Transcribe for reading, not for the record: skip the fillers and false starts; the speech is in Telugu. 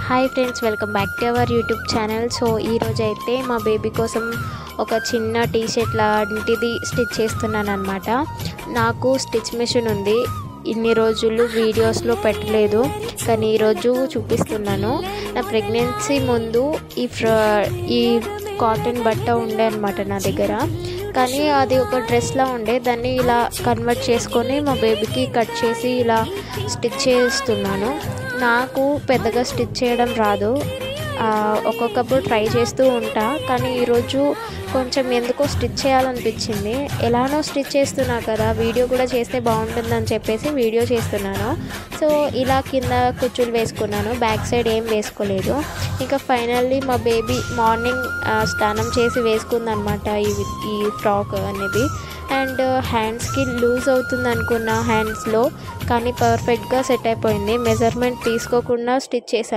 Hi friends, welcome back to our YouTube channel. So ఈరోజు అయితే మా బేబీ కోసం ఒక చిన్న టీ షర్ట్ లాంటిది స్టిచ్ చేస్తున్నాను అనమాట. నాకు స్టిచ్ మెషిన్ ఉంది. ఇన్ని రోజులు వీడియోస్లో పెట్టలేదు, కానీ ఈరోజు చూపిస్తున్నాను. నా ప్రెగ్నెన్సీ ముందు ఈ కాటన్ బట్ట ఉండే అనమాట నా దగ్గర, కానీ అది ఒక డ్రెస్లా ఉండే. దాన్ని ఇలా కన్వర్ట్ చేసుకొని మా బేబీకి కట్ చేసి ఇలా స్టిచ్ చేస్తున్నాను. నాకు పెద్దగా స్టిచ్ చేయడం రాదు, ఒక్కొక్కప్పుడు ట్రై చేస్తూ ఉంటా, కానీ ఈరోజు కొంచెం ఎందుకో స్టిచ్ చేయాలనిపించింది. ఎలానో స్టిచ్ చేస్తున్నా కదా, వీడియో కూడా చేస్తే బాగుంటుందని చెప్పేసి వీడియో చేస్తున్నాను. సో ఇలా కింద కుచ్చులు వేసుకున్నాను, బ్యాక్ సైడ్ ఏం వేసుకోలేదు. ఇంకా ఫైనల్లీ మా బేబీ మార్నింగ్ స్నానం చేసి వేసుకుందనమాట ఈ ఫ్రాక్ అనేది. అండ్ హ్యాండ్స్కి లూజ్ అవుతుంది అనుకున్న హ్యాండ్స్లో, కానీ పర్ఫెక్ట్గా సెట్ అయిపోయింది. మెజర్మెంట్ తీసుకోకుండా స్టిచ్ చేశాను.